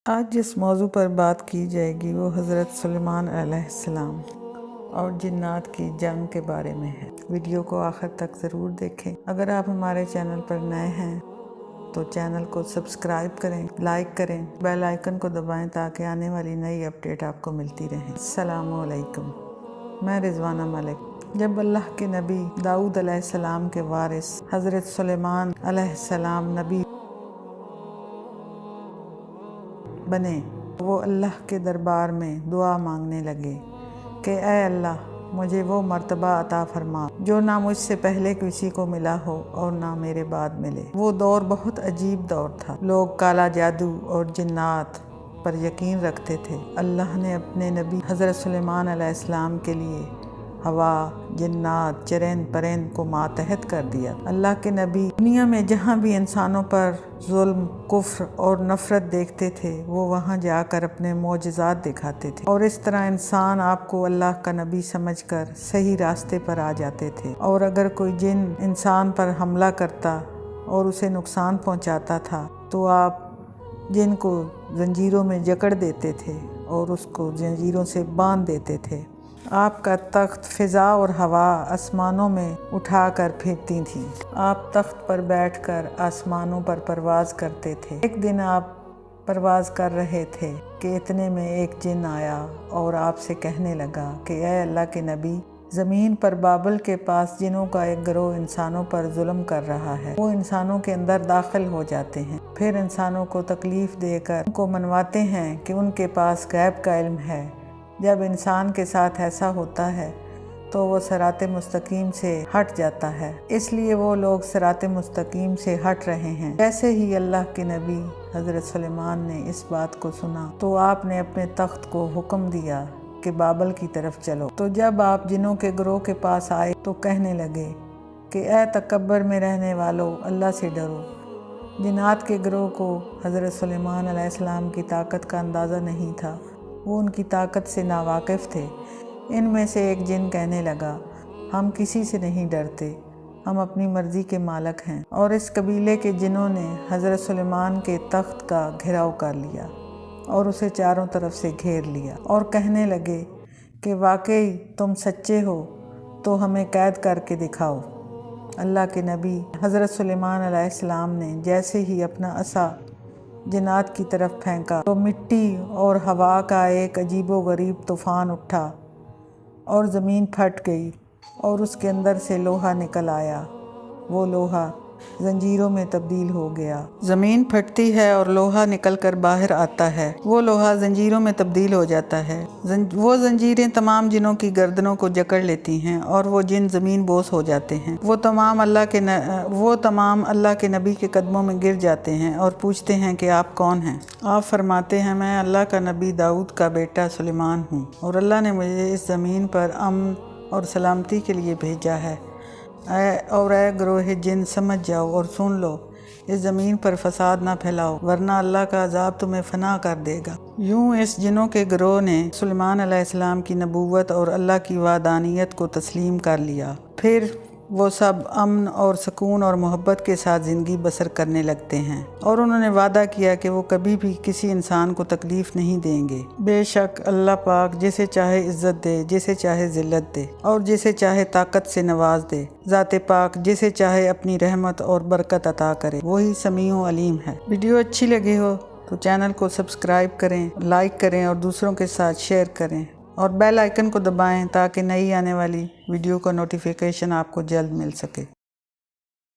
آج جس موضوع پر بات کی جائے گی وہ حضرت سلیمان علیہ السلام اور جنات کی جنگ کے بارے میں ہے۔ ویڈیو کو آخر تک ضرور دیکھیں۔ اگر آپ ہمارے چینل پر نئے ہیں تو چینل کو سبسکرائب کریں، لائک کریں، بیل آئیکن کو دبائیں تاکہ آنے والی نئی اپڈیٹ آپ کو ملتی رہیں۔ السلام علیکم، میں رضوانہ ملک۔ جب اللہ کے نبی داؤد علیہ السلام کے وارث حضرت سلیمان علیہ السلام نبی بنے، وہ اللہ کے دربار میں دعا مانگنے لگے کہ اے اللہ، مجھے وہ مرتبہ عطا فرما جو نہ مجھ سے پہلے کسی کو ملا ہو اور نہ میرے بعد ملے۔ وہ دور بہت عجیب دور تھا۔ لوگ کالا جادو اور جنات پر یقین رکھتے تھے۔ اللہ نے اپنے نبی حضرت سلیمان علیہ السلام کے لیے ہوا، جنات، چرند پرند کو ماتحت کر دیا۔ اللہ کے نبی دنیا میں جہاں بھی انسانوں پر ظلم، کفر اور نفرت دیکھتے تھے، وہ وہاں جا کر اپنے معجزات دکھاتے تھے، اور اس طرح انسان آپ کو اللہ کا نبی سمجھ کر صحیح راستے پر آ جاتے تھے۔ اور اگر کوئی جن انسان پر حملہ کرتا اور اسے نقصان پہنچاتا تھا تو آپ جن کو زنجیروں میں جکڑ دیتے تھے اور اس کو زنجیروں سے باندھ دیتے تھے۔ آپ کا تخت فضا اور ہوا آسمانوں میں اٹھا کر پھینکتی تھیں۔ آپ تخت پر بیٹھ کر آسمانوں پر پرواز کرتے تھے۔ ایک دن آپ پرواز کر رہے تھے کہ اتنے میں ایک جن آیا اور آپ سے کہنے لگا کہ اے اللہ کے نبی، زمین پر بابل کے پاس جنوں کا ایک گروہ انسانوں پر ظلم کر رہا ہے۔ وہ انسانوں کے اندر داخل ہو جاتے ہیں، پھر انسانوں کو تکلیف دے کر ان کو منواتے ہیں کہ ان کے پاس غیب کا علم ہے۔ جب انسان کے ساتھ ایسا ہوتا ہے تو وہ صراط مستقیم سے ہٹ جاتا ہے، اس لیے وہ لوگ صراط مستقیم سے ہٹ رہے ہیں۔ جیسے ہی اللہ کے نبی حضرت سلیمان نے اس بات کو سنا تو آپ نے اپنے تخت کو حکم دیا کہ بابل کی طرف چلو۔ تو جب آپ جنوں کے گروہ کے پاس آئے تو کہنے لگے کہ اے تکبر میں رہنے والو، اللہ سے ڈرو۔ جنات کے گروہ کو حضرت سلیمان علیہ السلام کی طاقت کا اندازہ نہیں تھا، وہ ان کی طاقت سے ناواقف تھے۔ ان میں سے ایک جن کہنے لگا، ہم کسی سے نہیں ڈرتے، ہم اپنی مرضی کے مالک ہیں۔ اور اس قبیلے کے جنوں نے حضرت سلیمان کے تخت کا گھیراؤ کر لیا اور اسے چاروں طرف سے گھیر لیا، اور کہنے لگے کہ واقعی تم سچے ہو تو ہمیں قید کر کے دکھاؤ۔ اللہ کے نبی حضرت سلیمان علیہ السلام نے جیسے ہی اپنا عصا جنات کی طرف پھینکا تو مٹی اور ہوا کا ایک عجیب و غریب طوفان اٹھا اور زمین پھٹ گئی اور اس کے اندر سے لوہا نکل آیا۔ وہ لوہا زنجیروں میں تبدیل ہو گیا۔ زمین پھٹتی ہے اور لوہا نکل کر باہر آتا ہے، وہ لوہا زنجیروں میں تبدیل ہو جاتا ہے۔ وہ زنجیریں تمام جنوں کی گردنوں کو جکڑ لیتی ہیں اور وہ جن زمین بوس ہو جاتے ہیں۔ وہ تمام اللہ کے نبی کے قدموں میں گر جاتے ہیں اور پوچھتے ہیں کہ آپ کون ہیں؟ آپ فرماتے ہیں، میں اللہ کا نبی داؤد کا بیٹا سلیمان ہوں، اور اللہ نے مجھے اس زمین پر امن اور سلامتی کے لیے بھیجا ہے۔ اے گروہ جن، سمجھ جاؤ اور سن لو، اس زمین پر فساد نہ پھیلاؤ ورنہ اللہ کا عذاب تمہیں فنا کر دے گا۔ یوں اس جنوں کے گروہ نے سلیمان علیہ السلام کی نبوت اور اللہ کی وحدانیت کو تسلیم کر لیا۔ پھر وہ سب امن اور سکون اور محبت کے ساتھ زندگی بسر کرنے لگتے ہیں، اور انہوں نے وعدہ کیا کہ وہ کبھی بھی کسی انسان کو تکلیف نہیں دیں گے۔ بے شک اللہ پاک جسے چاہے عزت دے، جسے چاہے ذلت دے، اور جسے چاہے طاقت سے نواز دے۔ ذات پاک جسے چاہے اپنی رحمت اور برکت عطا کرے، وہی سمیع و علیم ہے۔ ویڈیو اچھی لگی ہو تو چینل کو سبسکرائب کریں، لائک کریں اور دوسروں کے ساتھ شیئر کریں، اور بیل آئیکن کو دبائیں تاکہ نئی آنے والی ویڈیو کا نوٹیفیکیشن آپ کو جلد مل سکے۔